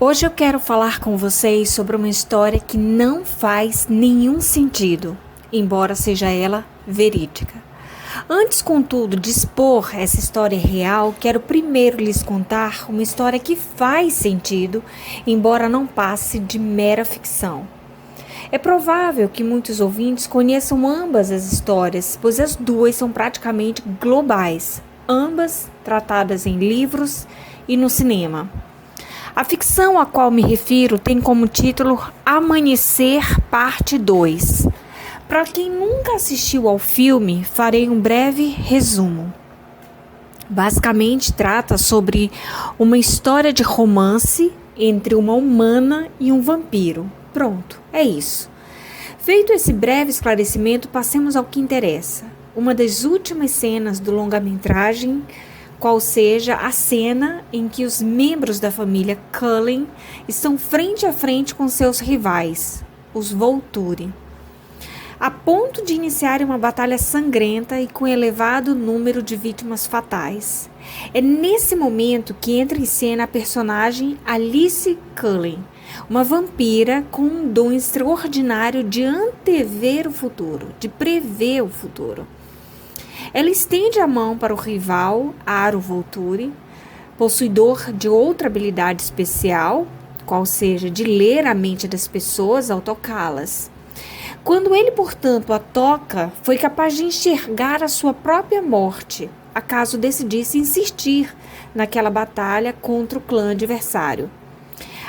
Hoje eu quero falar com vocês sobre uma história que não faz nenhum sentido, embora seja ela verídica. Antes, contudo, de expor essa história real, quero primeiro lhes contar uma história que faz sentido, embora não passe de mera ficção. É provável que muitos ouvintes conheçam ambas as histórias, pois as duas são praticamente globais, ambas tratadas em livros e no cinema. A ficção a qual me refiro tem como título Amanhecer Parte 2. Para quem nunca assistiu ao filme, farei um breve resumo. Basicamente trata sobre uma história de romance entre uma humana e um vampiro. Pronto, é isso. Feito esse breve esclarecimento, passemos ao que interessa. Uma das últimas cenas do longa-metragem, qual seja a cena em que os membros da família Cullen estão frente a frente com seus rivais, os Volturi, a ponto de iniciarem uma batalha sangrenta e com elevado número de vítimas fatais. É nesse momento que entra em cena a personagem Alice Cullen, uma vampira com um dom extraordinário de antever o futuro, de prever o futuro. Ela estende a mão para o rival, Aro Volturi, possuidor de outra habilidade especial, qual seja de ler a mente das pessoas ao tocá-las. Quando ele, portanto, a toca, foi capaz de enxergar a sua própria morte, acaso decidisse insistir naquela batalha contra o clã adversário.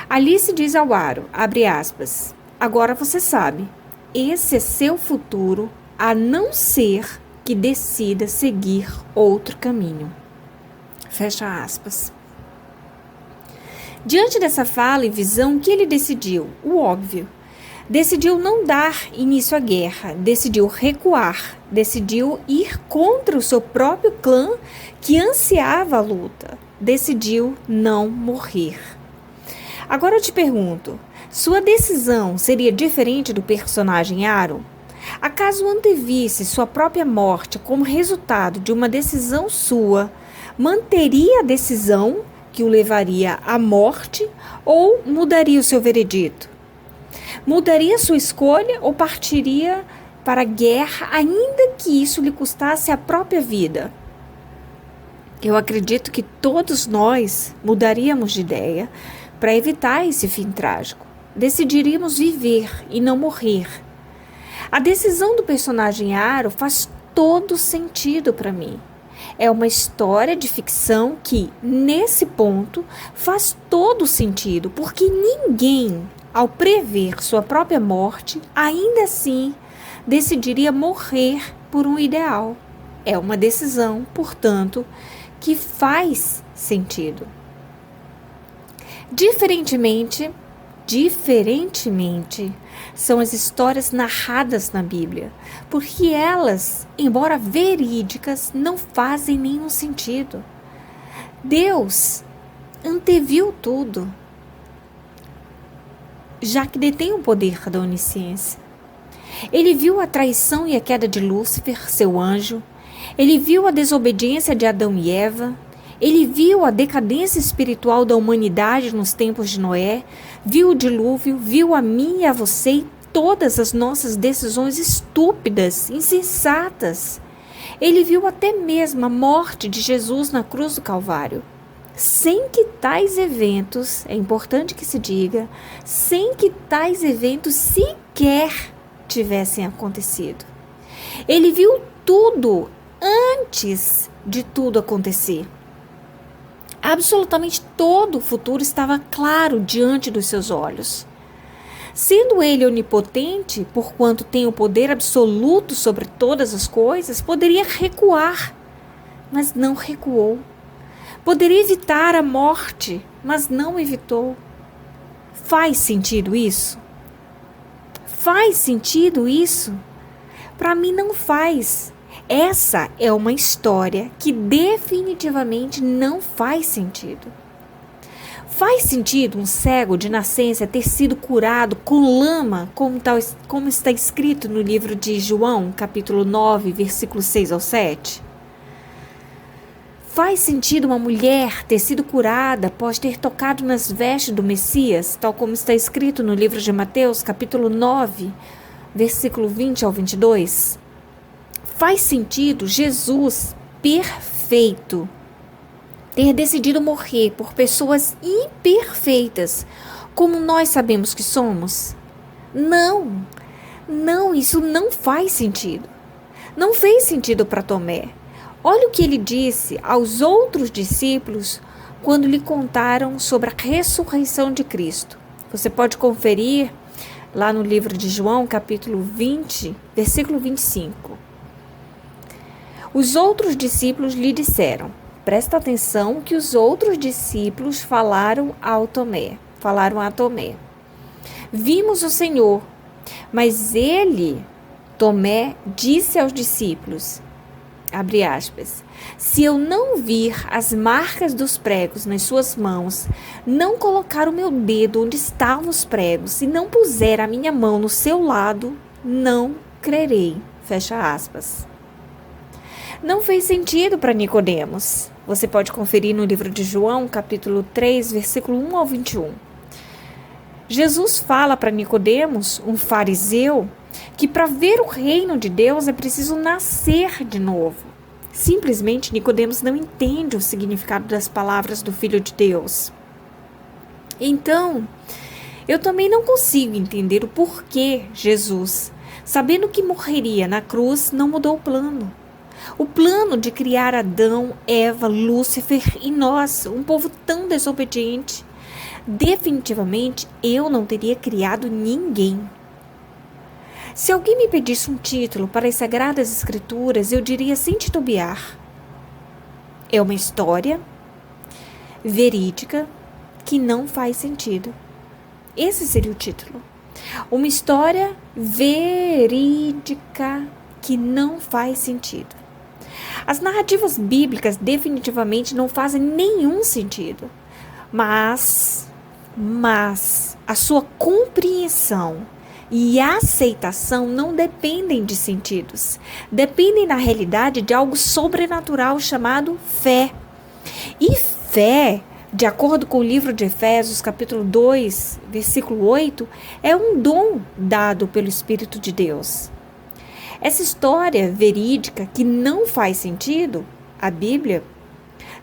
Alice diz ao Aro, abre aspas, agora você sabe, esse é seu futuro, a não ser que decida seguir outro caminho. Fecha aspas. Diante dessa fala e visão, o que ele decidiu? O óbvio. Decidiu não dar início à guerra, decidiu recuar, decidiu ir contra o seu próprio clã que ansiava a luta, decidiu não morrer. Agora eu te pergunto, sua decisão seria diferente do personagem Aro? Acaso antevisse sua própria morte como resultado de uma decisão sua, manteria a decisão que o levaria à morte ou mudaria o seu veredito? Mudaria sua escolha ou partiria para a guerra, ainda que isso lhe custasse a própria vida? Eu acredito que todos nós mudaríamos de ideia para evitar esse fim trágico. Decidiríamos viver e não morrer. A decisão do personagem Aro faz todo sentido para mim. É uma história de ficção que, nesse ponto, faz todo sentido, porque ninguém, ao prever sua própria morte, ainda assim decidiria morrer por um ideal. É uma decisão, portanto, que faz sentido. Diferentemente, são as histórias narradas na Bíblia, porque elas, embora verídicas, não fazem nenhum sentido. Deus anteviu tudo, já que detém o poder da onisciência. Ele viu a traição e a queda de Lúcifer, seu anjo. Ele viu a desobediência de Adão e Eva. Ele viu a decadência espiritual da humanidade nos tempos de Noé, viu o dilúvio, viu a mim e a você e todas as nossas decisões estúpidas, insensatas. Ele viu até mesmo a morte de Jesus na cruz do Calvário. Sem que tais eventos, é importante que se diga, sem que tais eventos sequer tivessem acontecido. Ele viu tudo antes de tudo acontecer. Absolutamente todo o futuro estava claro diante dos seus olhos. Sendo ele onipotente, porquanto tem o poder absoluto sobre todas as coisas, poderia recuar, mas não recuou. Poderia evitar a morte, mas não evitou. Faz sentido isso? Faz sentido isso? Para mim não faz. Essa é uma história que definitivamente não faz sentido. Faz sentido um cego de nascença ter sido curado com lama, como está escrito no livro de João, capítulo 9, versículos 6 ao 7? Faz sentido uma mulher ter sido curada após ter tocado nas vestes do Messias, tal como está escrito no livro de Mateus, capítulo 9, versículo 20 ao 22? Faz sentido Jesus, perfeito, ter decidido morrer por pessoas imperfeitas, como nós sabemos que somos? Não, isso não faz sentido. Não fez sentido para Tomé. Olha o que ele disse aos outros discípulos quando lhe contaram sobre a ressurreição de Cristo. Você pode conferir lá no livro de João, capítulo 20, versículo 25. Os outros discípulos lhe disseram, presta atenção que os outros discípulos falaram a Tomé. Vimos o Senhor, mas ele, Tomé, disse aos discípulos, abre aspas, se eu não vir as marcas dos pregos nas suas mãos, não colocar o meu dedo onde estavam os pregos e não puser a minha mão no seu lado, não crerei, fecha aspas. Não fez sentido para Nicodemos. Você pode conferir no livro de João, capítulo 3, versículo 1 ao 21. Jesus fala para Nicodemos, um fariseu, que para ver o reino de Deus é preciso nascer de novo. Simplesmente Nicodemos não entende o significado das palavras do Filho de Deus. Então, eu também não consigo entender o porquê Jesus, sabendo que morreria na cruz, não mudou o plano. O plano de criar Adão, Eva, Lúcifer e nós, um povo tão desobediente. Definitivamente, eu não teria criado ninguém. Se alguém me pedisse um título para as Sagradas Escrituras, eu diria sem titubear. É uma história verídica que não faz sentido. Esse seria o título. Uma história verídica que não faz sentido. As narrativas bíblicas definitivamente não fazem nenhum sentido, mas a sua compreensão e aceitação não dependem de sentidos, dependem na realidade de algo sobrenatural chamado fé. E fé, de acordo com o livro de Efésios, capítulo 2, versículo 8, é um dom dado pelo Espírito de Deus. Essa história verídica que não faz sentido, a Bíblia,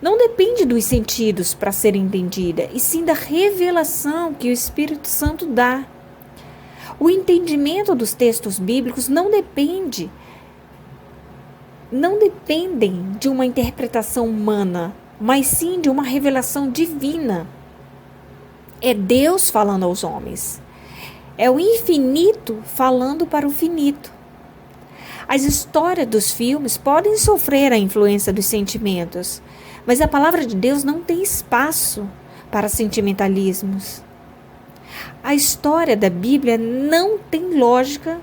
não depende dos sentidos para ser entendida, e sim da revelação que o Espírito Santo dá. O entendimento dos textos bíblicos não dependem de uma interpretação humana, mas sim de uma revelação divina. É Deus falando aos homens. É o infinito falando para o finito. As histórias dos filmes podem sofrer a influência dos sentimentos, mas a palavra de Deus não tem espaço para sentimentalismos. A história da Bíblia não tem lógica,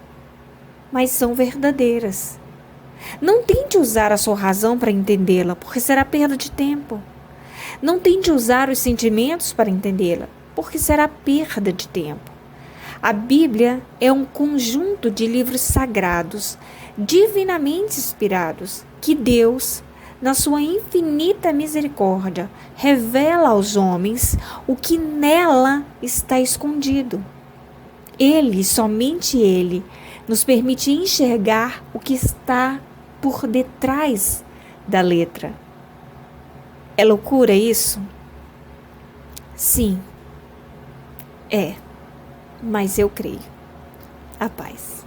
mas são verdadeiras. Não tente usar a sua razão para entendê-la, porque será perda de tempo. Não tente usar os sentimentos para entendê-la, porque será perda de tempo. A Bíblia é um conjunto de livros sagrados, divinamente inspirados, que Deus, na sua infinita misericórdia, revela aos homens o que nela está escondido. Ele, somente Ele, nos permite enxergar o que está por detrás da letra. É loucura isso? Sim, é, mas eu creio. A paz.